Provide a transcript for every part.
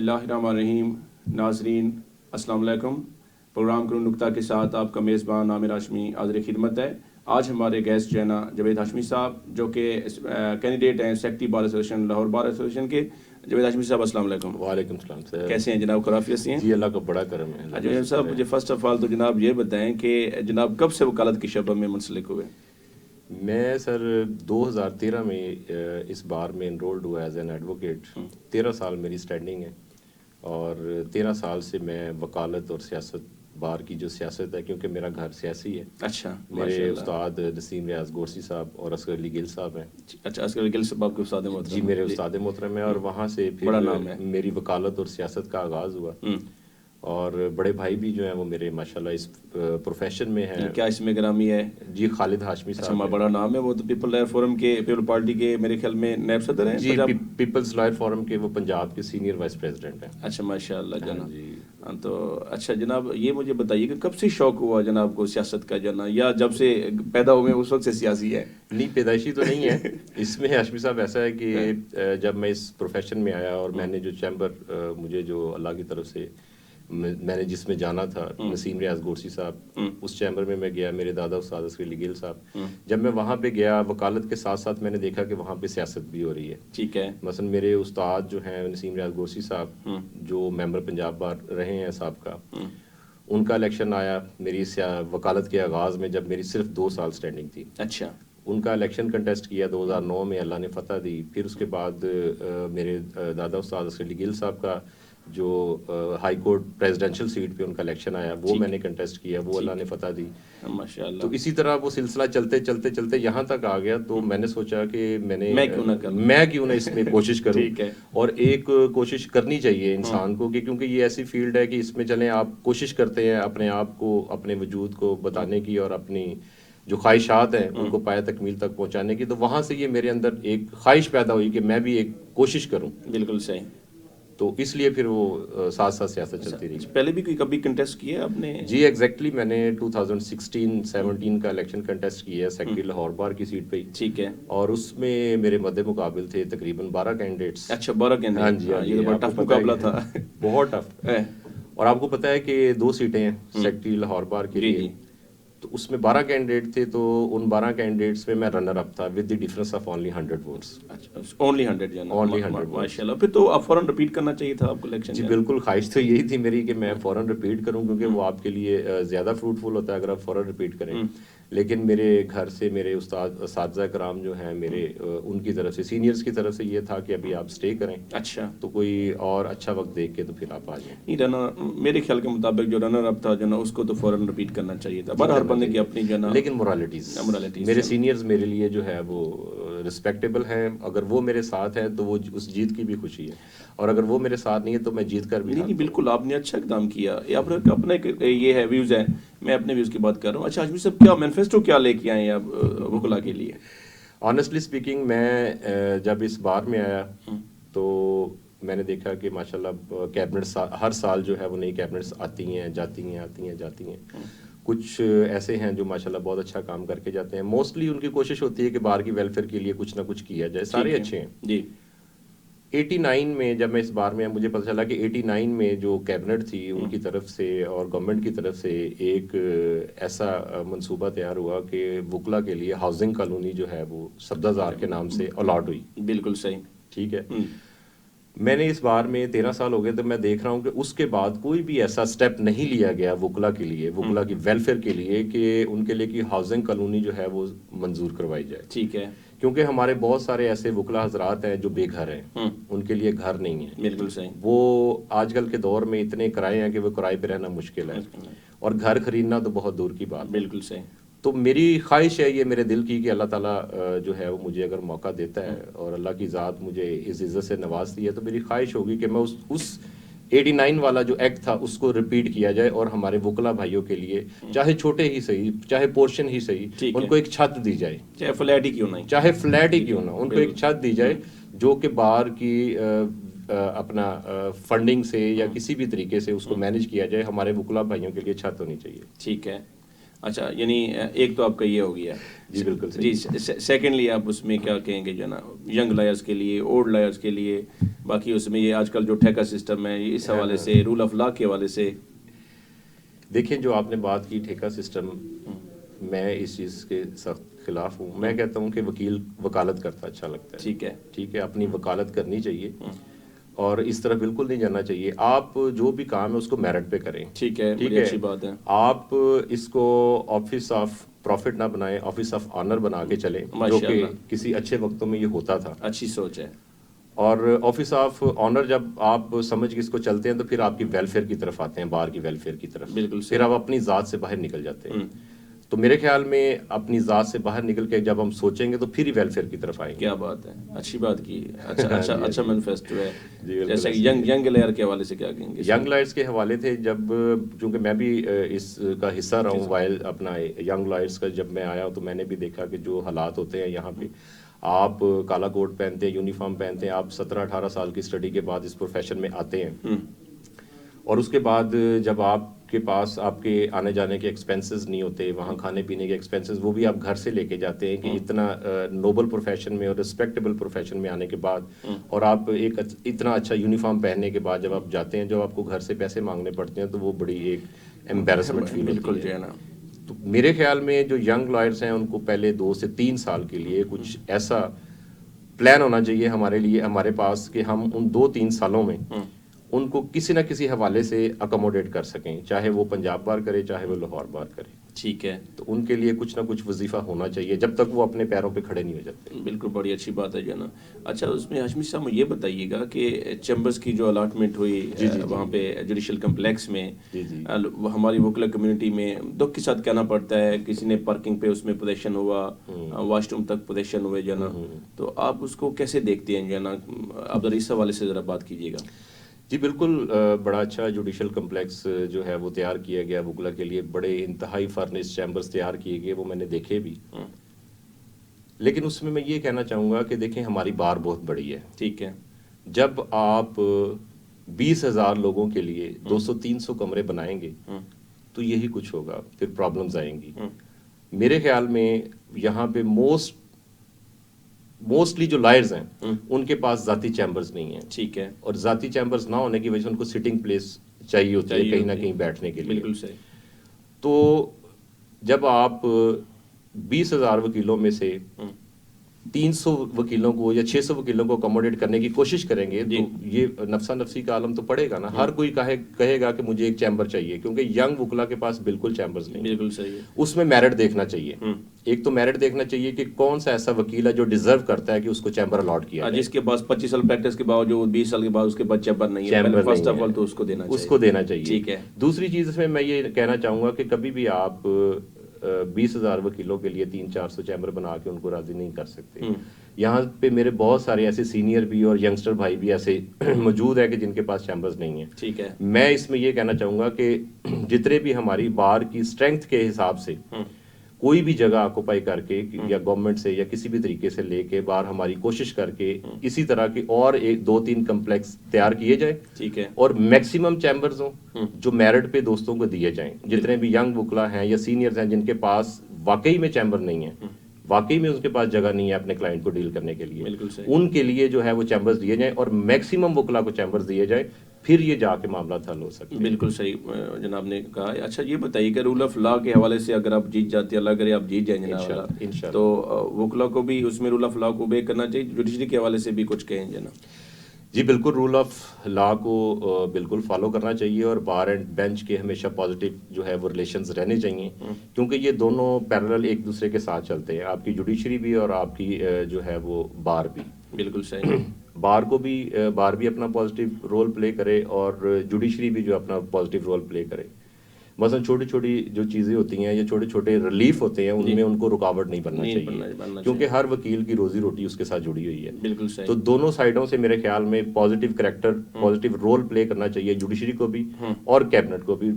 बिस्मिल्लाहिर्रहमानिर्रहीम। नाज़रीन अस्सलाम वालेकुम। प्रोग्राम करूँ नुक्ता के साथ आपका मेज़बान आमिर हाशमी हाज़िर खिदमत है। आज हमारे गेस्ट जो है ना जावेद हाशमी साहब, जो कि कैंडिडेट हैं secretary bar association, Lahore bar association के। जावेद हाशमी साहब अस्सलाम वालेकुम। वालेकुम सलाम सर। कैसे हैं जनाब? खराफियत से हैं जी, अल्लाह का बड़ा करम है। जावेद साहब, मुझे फ़र्स्ट ऑफ ऑल तो जनाब ये बताएं कि जनाब कब से वकालत की शबा में मुंसलिक हुए? मैं सर 2013 में इस बार में इनरोल्ड हुआ एज एन एडवोकेट। 13 साल मेरी स्टैंडिंग है और 13 साल से मैं वकालत और सियासत, बार की जो सियासत है, क्योंकि मेरा घर सियासी है। अच्छा, मेरे उस्ताद नसीम रियाज गोरसी साहब और असगर अली गिल साहब हैं। अच्छा, असगर गिल साहब आपके उस्ताद मोहतरम? जी, मेरे उस्ताद मोहतरम है और वहाँ से बड़ा नाम है। फिर मेरी वकालत और सियासत का आगाज़ हुआ। और बड़े भाई भी जो हैं वो मेरे माशाल्लाह इस प्रोफेशन में हैं। क्या इसमें ग्रामी है? जी, खालिद हाशमी साहब। अच्छा, बड़ा नाम है। वो तो पीपल लॉयर फोरम के, पीपल पार्टी के मेरे ख्याल में नायब सदर हैं। जी, पीपल्स लॉयर फोरम के वो पंजाब के सीनियर वाइस प्रेसिडेंट हैं। अच्छा, माशाल्लाह जनाब। जी। हाँ, तो अच्छा जनाब, ये मुझे बताइए कि कब से शौक हुआ जनाब को सियासत का जना, या जब से पैदा हुए उस वक्त से सियासी है? नहीं, पैदाइशी तो नहीं है। इसमें हाशमी साहब ऐसा है कि जब मैं इस प्रोफेशन में आया और मैंने जो चैम्बर, मुझे जो अल्लाह की तरफ से मैंने जिसमें जाना था, नसीम रियाज गोरसी साहब, उस चैम्बर में मैं गया। मेरे दादा उस्ताद असगर अली गिल साहब, जब मैं वहाँ पे गया वकालत के साथ साथ मैंने देखा कि वहाँ पे सियासत भी हो रही है। ठीक है। मसलन मेरे उस्ताद जो हैं नसीम रियाज गोरसी साहब, जो मेंबर पंजाब बार रहे हैं साहब का, उनका इलेक्शन आया मेरी वकालत के आगाज़ में, जब मेरी सिर्फ 2 साल स्टैंडिंग थी। अच्छा। उनका इलेक्शन कंटेस्ट किया 2009 में, अल्लाह ने फतह दी। फिर उसके बाद मेरे दादा उस्ताद असगर अली गिल साहब का जो हाई कोर्ट प्रेसिडेंशियल सीट पे उनका इलेक्शन आया, वो मैंने कंटेस्ट किया, वो अल्लाह ने फतह दी। माशाल्लाह। तो इसी तरह वो सिलसिला चलते चलते चलते यहाँ तक आ गया। तो मैंने सोचा कि मैं क्यों ना इसमें कोशिश करूँ। ठीक है। और एक कोशिश करनी चाहिए इंसान को, कि क्योंकि ये ऐसी फील्ड है कि इसमें चलें आप कोशिश करते हैं अपने आप को, अपने वजूद को बताने की और अपनी जो ख्वाहिशात हैं उनको पाया तकमील तक पहुंचाने की। तो वहाँ से ये मेरे अंदर एक ख्वाहिश पैदा हुई कि मैं भी एक कोशिश करूँ। बिल्कुल सही। तो इसलिए फिर वो साथ साथ सियासत चलती रही। पहले भी कोई कभी कंटेस्ट किया आपने? जी, एग्जैक्टली मैंने 2016-17 का इलेक्शन कंटेस्ट किया सेक्रेटरी लाहौर बार की सीट पे ही। ठीक है। और उसमें मेरे मद्दे मुकाबिल थे तकरीबन 12 कैंडिडेट्स। अच्छा, 12 कैंडिडेट। हाँ जी, हाँ जी, ये तो बड़ा टफ मुकाबला था। बहुत टफ। और आपको पता है कि 2 सीटें हैं सेक्रेटरी लाहौर बार के लिए, तो उसमें 12 कैंडिडेट थे। तो उन 12 कैंडिडेट्स में मैं रनर अप था with the difference of only 100 votes. अच्छा, ओनली 100 जाना। ओनली 100 माशाल्लाह। फिर तो आप फौरन रिपीट करना चाहिए था आपको इलेक्शन। जी बिल्कुल, ख्वाहिश तो यही थी मेरी कि मैं फ़ौरन रिपीट करूं, क्योंकि वो आपके लिए ज़्यादा फ्रूटफुल होता है अगर आप फ़ौरन रिपीट करें। लेकिन मेरे घर से मेरे उस्ताद असातिज़ा कराम जो हैं मेरे, उनकी तरफ से, सीनियर्स की तरफ से ये था कि अभी आप स्टे करें। अच्छा। तो कोई और अच्छा वक्त देख के तो फिर आप आ जाएं। नहीं, रनर मेरे ख्याल के मुताबिक जो रनर अप था जो ना, उसको तो फौरन रिपीट करना चाहिए था। पर हर बंदे की अपनी जो ना, लेकिन मोरालिटीज़ मेरे सीनियर्स मेरे लिए जो है वो रिस्पेक्टेबल हैं। अगर वो मेरे साथ हैं तो वो उस जीत की भी खुशी है, और अगर वो मेरे साथ नहीं है तो मैं जीत कर भी नहीं, बिल्कुल आपने अच्छा इकदाम किया। आपने अपने ये है व्यूज़ है, मैं अपने व्यूज़ की बात कर रहा हूँ। अच्छा हाशमी साहब, क्या मैनिफेस्टो क्या लेके आए हैं आप वकला के लिए? ऑनेस्टली स्पीकिंग, मैं जब इस बार में आया तो मैंने देखा कि माशाल्लाह कैबिनेट हर साल जो है वो नई कैबिनेट्स आती हैं जाती हैं, आती हैं जाती हैं। कुछ ऐसे हैं जो माशाल्लाह बहुत अच्छा काम करके जाते हैं। मोस्टली उनकी कोशिश होती है कि बार की वेलफेयर के लिए कुछ ना कुछ किया जाए। सारे अच्छे हैं जी। 89 में जब मैं इस बार में, मुझे पता चला कि 89 में जो कैबिनेट थी उनकी तरफ से और गवर्नमेंट की तरफ से एक ऐसा मंसूबा तैयार हुआ कि वकला के लिए हाउसिंग कॉलोनी जो है वो सब्जाजार के नाम से अलॉट हुई। बिल्कुल सही। ठीक है। मैंने इस बार में 13 साल हो गए, तो मैं देख रहा हूँ कि उसके बाद कोई भी ऐसा स्टेप नहीं लिया गया वकला के लिए, वकला की वेलफेयर के लिए, कि उनके लिए कि हाउसिंग कॉलोनी जो है वो मंजूर करवाई जाए। ठीक है। क्योंकि हमारे बहुत सारे ऐसे वकला हजरात हैं जो बेघर हैं, उनके लिए घर नहीं है। बिल्कुल सही। वो आजकल के दौर में इतने किराए हैं कि वो किराए पे रहना मुश्किल है, और घर खरीदना तो बहुत दूर की बात। बिल्कुल सही। तो मेरी ख्वाहिश है, ये मेरे दिल की, कि अल्लाह ताला जो है वो मुझे अगर मौका देता है और अल्लाह की ज़ात मुझे इस इज़्ज़त से नवाजती है, तो मेरी ख्वाहिश होगी कि मैं उस 89 वाला जो एक्ट था उसको रिपीट किया जाए और हमारे वकला भाइयों के लिए, चाहे छोटे ही सही, चाहे पोर्शन ही सही, उनको एक छत दी जाए। चाहे फ्लैट ही क्यों नहीं, चाहे फ्लैट ही क्यों ना, उनको एक छत दी जाए जो कि बार की अपना फंडिंग से या किसी भी तरीके से उसको मैनेज किया जाए। हमारे वकला भाइयों के लिए छत होनी चाहिए। ठीक है। अच्छा, यानी एक तो आपका ये हो गया। जी बिल्कुल जी, सेकेंडली आप उसमें क्या कहेंगे जो ना, यंग लायर्स के लिए, ओल्ड लायर्स के लिए, बाकी उसमें ये आजकल जो ठेका सिस्टम है इस हवाले से, रूल ऑफ लॉ के हवाले से? देखिए, जो आपने बात की ठेका सिस्टम, मैं इस चीज़ के सख्त खिलाफ हूँ। मैं कहता हूँ कि वकील वकालत करता अच्छा लगता है। ठीक है, अपनी वकालत करनी चाहिए और इस तरह बिल्कुल नहीं जाना चाहिए। आप जो भी काम है उसको मेरिट पे करें। ठीक है, बड़ी अच्छी बात है। आप इसको ऑफिस ऑफ प्रॉफिट ना बनाएं, ऑफिस ऑफ ऑनर बना के चलें, जो कि किसी अच्छे वक्तों में ये होता था। अच्छी सोच है। और ऑफिस ऑफ ऑनर जब आप समझ के इसको चलते हैं तो फिर आपकी वेलफेयर की तरफ आते हैं, बार की वेलफेयर की तरफ। बिल्कुल, फिर आप अपनी ज़ात से बाहर निकल जाते हैं। तो मेरे ख्याल में अपनी ज़ात से बाहर निकल के जब हम सोचेंगे तो फिर ही वेलफेयर की तरफ आएंगे। क्या बात है, अच्छी बात की। अच्छा मैनिफेस्टो है। जी, जैसे यंग लेयर के हवाले से क्या कहेंगे? यंग लॉयर्स के हवाले थे, जब चूंकि मैं भी इसका हिस्सा रहा हूँ वाइल अपना यंग लॉयर्स का, जब मैं आया तो मैंने भी देखा कि जो हालात होते हैं यहाँ पे, आप काला कोट पहनते हैं, यूनिफॉर्म पहनते हैं, आप 17-18 साल की स्टडी के बाद इस प्रोफेशन में आते हैं और उसके बाद जब आपके पास आपके आने जाने के एक्सपेंसेस नहीं होते, वहाँ खाने पीने के एक्सपेंसेस वो भी आप घर से लेके जाते हैं कि इतना नोबल प्रोफेशन में और रिस्पेक्टेबल प्रोफेशन में आने के बाद, और आप एक इतना अच्छा यूनिफॉर्म पहनने के बाद जब आप जाते हैं, जब आपको घर से पैसे मांगने पड़ते हैं, तो वो बड़ी एक एम्बेरसमेंट फील होती है। तो मेरे ख्याल में जो यंग लॉयर्स हैं उनको पहले 2 से 3 साल के लिए कुछ ऐसा प्लान होना चाहिए हमारे लिए, हमारे पास, कि हम उन 2-3 सालों में उनको किसी ना किसी हवाले से अकोमोडेट कर सकें, चाहे वो पंजाब बार करे, चाहे वो लाहौर बार करे। ठीक है, तो उनके लिए कुछ ना कुछ वजीफा होना चाहिए जब तक वो अपने पैरों पे खड़े नहीं हो जाते। बिल्कुल, बड़ी अच्छी बात है जो ना। अच्छा, उसमें हाशमी साहब मुझे ये बताइएगा कि चैम्बर्स की जो अलॉटमेंट हुई वहाँ पे जुडिशल कम्प्लेक्स में, हमारी वकला कम्युनिटी में दुख के साथ कहना पड़ता है, किसी ने पार्किंग पे उसमें पोजेशन हुआ, वॉशरूम तक पोजेशन हुए जो ना, तो आप उसको कैसे देखते हैं जो ना? आप जरा इस हवाले से ज़रा बात कीजिएगा। जी बिल्कुल, बड़ा अच्छा जुडिशल कम्प्लेक्स जो है वो तैयार किया गया वकला के लिए, बड़े इंतहाई फर्निश्ड चैम्बर्स तैयार किए गए, वो मैंने देखे भी। लेकिन उसमें मैं ये कहना चाहूँगा कि देखें, हमारी बार बहुत बड़ी है। ठीक है, जब आप 20,000 लोगों के लिए 200-300 कमरे बनाएंगे तो यही कुछ होगा, फिर प्रॉब्लम्स आएंगी। मेरे ख्याल में यहाँ पे मोस्टली जो लायर्स हैं उनके पास जाती चैम्बर्स नहीं है। ठीक है, और जाती चैम्बर्स ना होने की वजह से उनको सिटिंग प्लेस चाहिए होती है कहीं ना कहीं बैठने के लिए। बिल्कुल सही। तो जब आप 20,000 वकीलों में से 300 वकीलों को या 600 वकीलों को अकोमोडेट करने की कोशिश करेंगे तो ये नफसा नफसी का आलम तो पड़ेगा ना। हर कोई कहेगा कि मुझे एक चैम्बर चाहिए, क्योंकि यंग वकला के पास बिल्कुल चैम्बर्स नहीं। बिल्कुल सही है। उसमें मेरिट देखना चाहिए। एक तो मेरिट देखना चाहिए कि कौन सा ऐसा वकील है जो डिजर्व करता है कि उसको चैम्बर अलॉट किया जाए। जिसके पास 25 साल प्रैक्टिस के बावजूद 20 साल के बाद उसके पास चैम्बर नहीं है, फर्स्ट ऑफ ऑल तो उसको देना चाहिए। ठीक है। दूसरी चीज इसमें मैं ये कहना चाहूंगा कि कभी भी आप 20,000 वकीलों के लिए 300-400 चैम्बर बना के उनको राजी नहीं कर सकते। यहाँ पे मेरे बहुत सारे ऐसे सीनियर भी और यंगस्टर भाई भी ऐसे मौजूद है कि जिनके पास चैम्बर्स नहीं है। ठीक है। मैं इसमें ये कहना चाहूंगा कि जितने भी हमारी बार की स्ट्रेंथ के हिसाब से कोई भी जगह ऑक्युपाई करके या गवर्नमेंट से या किसी भी तरीके से लेके बार हमारी कोशिश करके इसी तरह के और 1-2-3 कम्प्लेक्स तैयार किए जाए। ठीक है। और मैक्सिमम चैम्बर्स हो जो मेरिट पे दोस्तों को दिए जाएं। जितने भी यंग वकला हैं या सीनियर्स हैं जिनके पास वाकई में चैम्बर नहीं है, वाकई में उसके पास जगह नहीं है अपने क्लाइंट को डील करने के लिए, उनके लिए जो है वो चैम्बर्स दिए जाएं और मैक्सिमम वकला को चैम्बर्स दिए जाएं, फिर ये जाके मामला हल हो सकता है। बिल्कुल सही जनाब ने कहा। अच्छा, ये बताइए कि रूल ऑफ लॉ के हवाले से अगर आप जीत जाते हैं, अल्लाह करे आप जीत जाएं जनाब, तो वकला को भी उसमें रूल ऑफ लॉ को ओबे करना चाहिए, जुडिशरी के हवाले से भी कुछ कहें जनाब? जी बिल्कुल, रूल ऑफ लॉ को बिल्कुल फॉलो करना चाहिए और बार एंड बेंच के हमेशा पॉजिटिव जो है वो रिलेशंस रहने चाहिए, क्योंकि ये दोनों पैरेलल एक दूसरे के साथ चलते हैं, आपकी जुडिशरी भी और आपकी जो है वो बार भी। बिल्कुल सही। बार भी अपना पॉजिटिव रोल प्ले करे और जुडिशरी भी जो अपना पॉजिटिव रोल प्ले करे। मसलन छोटी छोटी जो चीज़ें होती हैं या छोटे छोटे रिलीफ होते हैं उनमें उनको रुकावट नहीं बनना चाहिए, क्योंकि हर वकील की रोजी रोटी उसके साथ जुड़ी हुई है। बिल्कुल सही। तो दोनों साइडों से मेरे ख्याल में positive character, positive role play करना चाहिए, जुडिशरी को भी और कैबिनेट को भी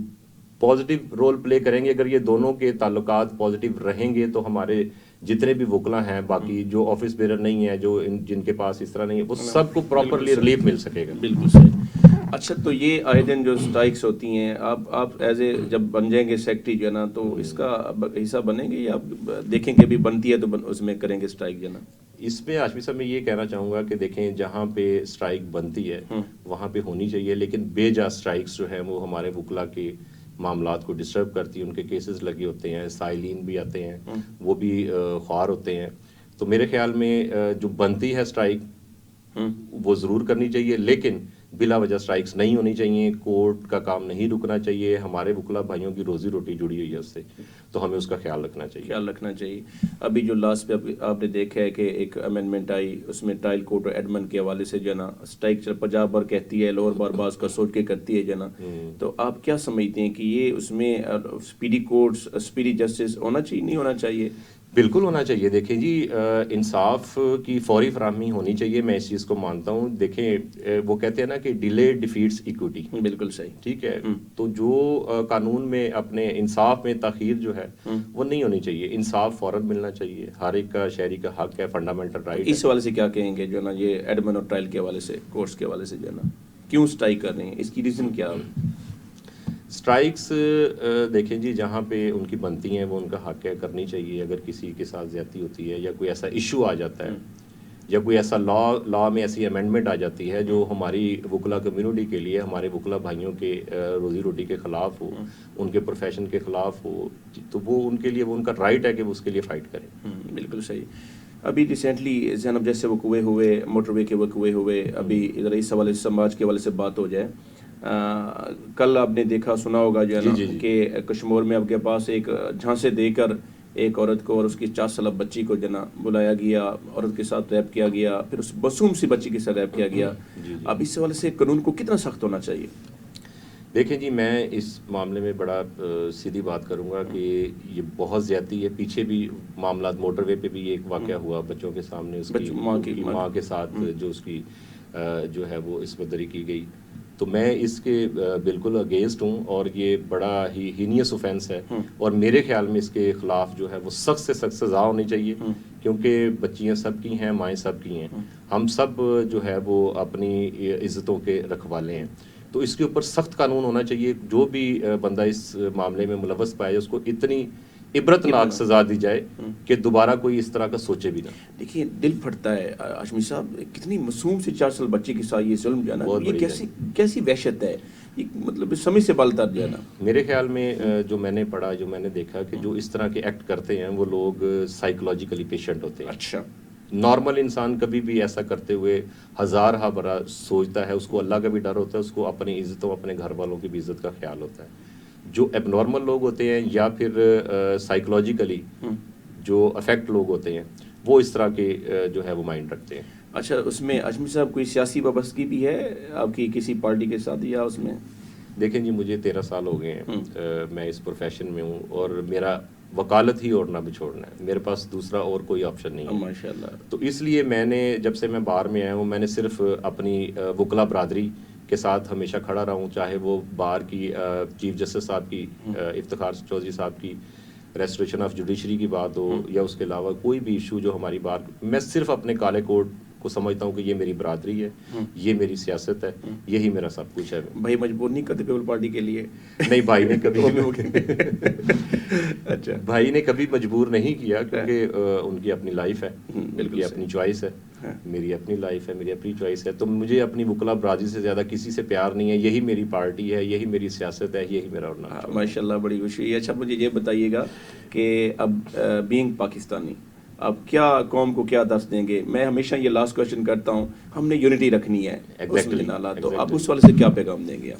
पॉजिटिव रोल प्ले करेंगे। अगर ये दोनों के ताल्लुकात पॉजिटिव रहेंगे तो हमारे जितने भी वकला हैं, बाकी जो ऑफिस बेरर नहीं है, जो जिनके पास इस तरह नहीं है, वो सबको प्रॉपरली रिलीफ मिल सकेगा। बिल्कुल सही। अच्छा, तो ये आए दिन जो स्ट्राइक्स होती हैं, आप एज ए जब बन जाएंगे सेक्रेटरी जो है ना, तो इसका हिस्सा बनेंगे या आप देखेंगे अभी बनती है तो उसमें करेंगे स्ट्राइक जो है ना? इसमें आशमी साहब मैं ये कहना चाहूँगा कि देखें, जहाँ पे स्ट्राइक बनती है वहाँ पे होनी चाहिए, लेकिन बेजा स्ट्राइक्स जो है वो हमारे वकला के मामलात को डिस्टर्ब करती है। उनके केसेस लगे होते हैं, साइलिन भी आते हैं, वो भी ख्वार होते हैं। तो मेरे ख्याल में जो बनती है स्ट्राइक वो ज़रूर करनी चाहिए, लेकिन बिला वजह स्ट्राइक्स नहीं होनी चाहिए। कोर्ट का काम नहीं रुकना चाहिए। हमारे वकला भाइयों की रोजी रोटी जुड़ी हुई है उससे, तो हमें उसका ख्याल रखना चाहिए। अभी जो लास्ट पे आपने देखा है कि एक अमेंडमेंट आई, उसमें ट्रायल कोर्ट और एडमंड के हवाले से जो है ना स्ट्राइक पंजाब भर कहती है, लोअर बार बास का सोच के करती है जो है ना, तो आप क्या समझते हैं कि ये उसमें स्पीडी कोर्ट्स, स्पीडी जस्टिस होना चाहिए, नहीं होना चाहिए? बिल्कुल होना चाहिए। देखें जी, इंसाफ की फौरी फराहमी होनी चाहिए, मैं इस चीज़ को मानता हूँ। देखें, वो कहते हैं ना कि डिले डिफीट्स इक्विटी। बिल्कुल सही, ठीक है। तो जो कानून में अपने इंसाफ में ताखीर जो है वो नहीं होनी चाहिए। इंसाफ फौरन मिलना चाहिए। हर एक का शहरी का हक है, फंडामेंटल राइट है। इस हवाले से क्या कहेंगे जो है ना, ये एडमंड और ट्रायल के हवाले से, कोर्ट्स के हवाले से जो है ना, क्यों स्ट्राइक कर रहे हैं, इसकी रीज़न क्या है? स्ट्राइक्स देखें जी, जहाँ पे उनकी बनती हैं वो उनका हक है, करनी चाहिए। अगर किसी के साथ ज्यादती होती है या कोई ऐसा इशू आ जाता है या कोई ऐसा लॉ में ऐसी अमेंडमेंट आ जाती है जो हमारी वकला कम्युनिटी के लिए, हमारे वकला भाइयों के रोजी रोटी के ख़िलाफ़ हो, उनके प्रोफेशन के ख़िलाफ़ हो, तो वो उनके लिए, वो उनका राइट है कि वो उसके लिए फ़ाइट करें। बिल्कुल सही। अभी रिसेंटली जैनब जैसे वकूए हुए, मोटरवे के वकूए हुए, अभी इधर इस हवाले से, समाज के हवाले से बात हो जाए, कल आपने देखा सुना होगा जो है ना कि कश्मीर में आपके पास एक झांसे देकर एक औरत को और उसकी 4 साल बच्ची को जना बुलाया गया, औरत के साथ रैप किया गया, फिर उस मासूम सी बच्ची के साथ रैप किया गया। अब इस वाले से कानून को कितना सख्त होना चाहिए? देखें जी, मैं इस मामले में बड़ा सीधी बात करूंगा कि ये बहुत ज़्यादती है। पीछे भी मामला मोटरवे पे भी एक वाक़या हुआ बच्चों के सामने, उसकी माँ के साथ जो उसकी जो है वो इसमत-दरी की गई। तो मैं इसके बिल्कुल अगेंस्ट हूँ और ये बड़ा ही हीनियस ऑफेंस है और मेरे ख्याल में इसके खिलाफ जो है वो सख्त से सख्त सज़ा होनी चाहिए, क्योंकि बच्चियाँ सबकी हैं, माएँ सबकी हैं, हम सब जो है वो अपनी इज़्ज़तों के रखवाले हैं। तो इसके ऊपर सख्त कानून होना चाहिए। जो भी बंदा इस मामले में मुलव्वस पाए उसको इतनी इबरतनाक सजा दी जाए कि दोबारा कोई इस तरह का सोचे भी ना। देखिए, दिल फटता है हाशमी साहब, कितनी मासूम सी 4 साल बच्चे के साथ ये जुल्म जाना, ये कैसी वहशत है, ये मतलब समय से बाल तर जाना। मेरे ख्याल में जो मैंने पढ़ा, जो मैंने देखा कि जो इस तरह के एक्ट करते हैं वो लोग साइकोलॉजिकली पेशेंट होते हैं। अच्छा। नॉर्मल इंसान कभी भी ऐसा करते हुए हज़ार हा बड़ा सोचता है, उसको अल्लाह का भी डर होता है, उसको अपनी इज़्ज़तों, अपने घर वालों की भी इज़्ज़त का ख्याल होता है। जो एबनॉर्मल लोग होते हैं या फिर साइकोलॉजिकली जो अफेक्ट लोग होते हैं वो इस तरह के जो है वो माइंड रखते हैं। अच्छा, उसमें हाशमी साहब कोई सियासी वाबस्तगी भी है आपकी किसी पार्टी के साथ या उसमें? देखें जी, मुझे 13 साल हो गए हैं, मैं इस प्रोफेशन में हूँ और मेरा वकालत ही ओढ़ना बिछोड़ना है, मेरे पास दूसरा और कोई ऑप्शन नहीं है। माशाल्लाह। तो इसलिए मैंने, जब से मैं बार में आया हूँ, मैंने सिर्फ अपनी वकला बरादरी के साथ हमेशा खड़ा रहा हूँ, चाहे वो बार की चीफ जस्टिस साहब की, इफ्तिखार चौधरी साहब की रेस्टोरेशन ऑफ जुडिशरी की बात हो या उसके अलावा कोई भी इशू जो हमारी बार, मैं सिर्फ अपने काले कोट को समझता हूँ कि ये मेरी बरादरी है, ये मेरी सियासत है, यही मेरा सब कुछ है। भाई मजबूर नहीं करते पीपल पार्टी के लिए? नहीं, भाई ने कभी अच्छा, भाई ने कभी मजबूर नहीं किया, क्योंकि उनकी अपनी लाइफ है, उनकी अपनी चॉइस है, मेरी अपनी लाइफ है, मेरी अपनी चॉइस है। तो मुझे अपनी वकला बरादरी से ज़्यादा किसी से प्यार नहीं है। यही मेरी पार्टी है, यही मेरी सियासत है, यही मेरा उड़ना। माशाल्लाह, बड़ी खुशी है। अच्छा, मुझे ये बताइएगा कि अब बीइंग पाकिस्तानी, अब क्या कौम को क्या दर्श देंगे? मैं हमेशा ये लास्ट क्वेश्चन करता हूँ, हमने यूनिटी रखनी है तो अब उस वाले से क्या पैगाम देंगे आप?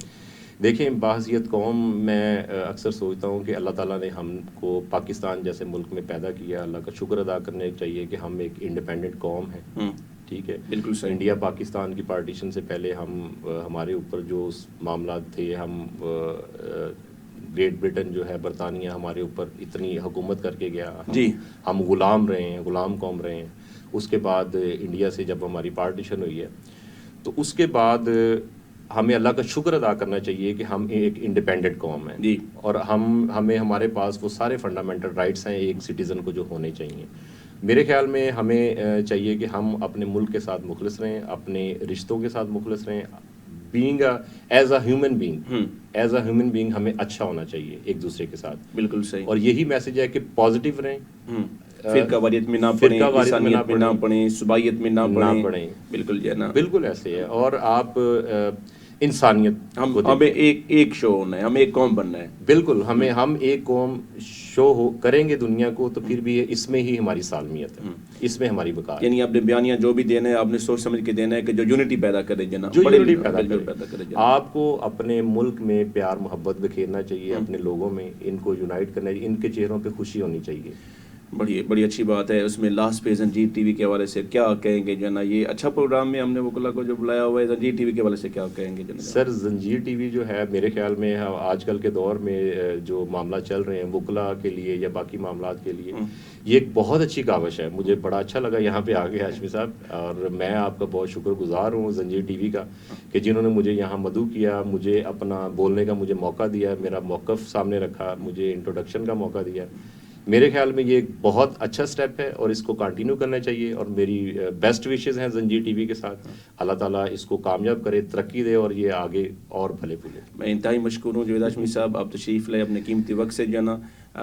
देखें, बाहसियत कौम, मैं अक्सर सोचता हूँ कि अल्लाह ताला ने हमको पाकिस्तान जैसे मुल्क में पैदा किया, अल्लाह का शुक्र अदा करने चाहिए कि हम एक इंडिपेंडेंट कौम है। ठीक है, बिल्कुल सही। इंडिया पाकिस्तान की पार्टीशन से पहले हमारे ऊपर जो मामला थे, हम ग्रेट ब्रिटेन जो है, बरतानिया हमारे ऊपर इतनी हुकूमत करके गया, हम गुलाम रहे हैं, गुलाम कौम रहे हैं। उसके बाद इंडिया से जब हमारी पार्टीशन हुई है, तो उसके बाद हमें अल्लाह का शुक्र अदा करना चाहिए कि हम एक इंडिपेंडेंट कौम है और हमें हमारे पास वो सारे फंडामेंटल राइट्स हैं एक सिटीज़न को जो होने चाहिए। मेरे ख्याल में हमें चाहिए कि हम अपने मुल्क के साथ मुखलिस रहें, अपने रिश्तों के साथ मुखलिस रहें, being as a human being हमें अच्छा होना चाहिए एक दूसरे के साथ। बिल्कुल सही। और यही मैसेज है कि पॉजिटिव रहें, फिरकावारियत में ना पड़े, इंसानियत में ना पड़े, सुबाइयत में ना पड़े। बिल्कुल जो है ना, बिल्कुल ऐसे है। और आप इंसानियत हमें एक शो होना है, हमें एक कौम बनना है। बिल्कुल, हम एक कौम शो करेंगे दुनिया को, तो फिर भी इसमें ही हमारी सालमियत है, इसमें हमारी बका है। यानी आपने बयानिया जो भी देना है, आपने सोच समझ के देना है कि जो यूनिटी पैदा करे जना, जो यूनिटी पैदा करे जना। आपको अपने मुल्क में प्यार मोहब्बत बिखेरना चाहिए, अपने लोगों में इनको यूनाइट करना चाहिए, इनके चेहरों पे खुशी होनी चाहिए। बड़ी अच्छी बात है। उसमें लास्ट पे जंजीर टीवी के हवाले से क्या कहेंगे जो ना, ये अच्छा प्रोग्राम में हमने वकुला को जो बुलाया हुआ है, जंजीर टीवी के हवाले से क्या कहेंगे जो? सर, जंजीर टीवी जो है मेरे ख्याल में आजकल के दौर में जो मामला चल रहे हैं वकुला के लिए या बाकी मामलात के लिए, ये एक बहुत अच्छी काविश है। मुझे बड़ा अच्छा लगा यहाँ पे आके हाशमी साहब, और मैं आपका बहुत शुक्रगुजार हूँ जंजीर टीवी का कि जिन्होंने मुझे यहाँ मदऊ किया, मुझे अपना बोलने का मुझे मौका दिया, मेरा मौक़िफ़ सामने रखा, मुझे इंट्रोडक्शन का मौका दिया। मेरे ख्याल में ये एक बहुत अच्छा स्टेप है और इसको कंटिन्यू करना चाहिए। और मेरी बेस्ट विशेस हैं जंजीर टीवी के साथ। अल्लाह ताला इसको कामयाब करे, तरक्की दे और ये आगे और भले फूले। मैं इंतहाई मशकूर हूँ जावेद हाशमी साहब, आप तशरीफ़ ले अपने कीमती वक्त से जाना,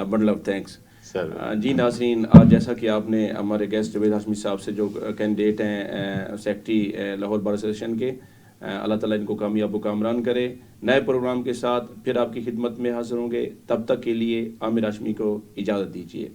बंडल ऑफ थैंक्स सर। जी नाज़रीन, आज जैसा कि आपने हमारे गेस्ट जावेद हाशमी साहब से जो कैंडिडेट हैं सेक्रेटरी लाहौर बार एसोसिएशन के, अल्लाह ताला इनको कामयाब व कामरान करे। नए प्रोग्राम के साथ फिर आपकी खिदमत में हाजिर होंगे, तब तक के लिए आमिर हाशमी को इजाज़त दीजिए।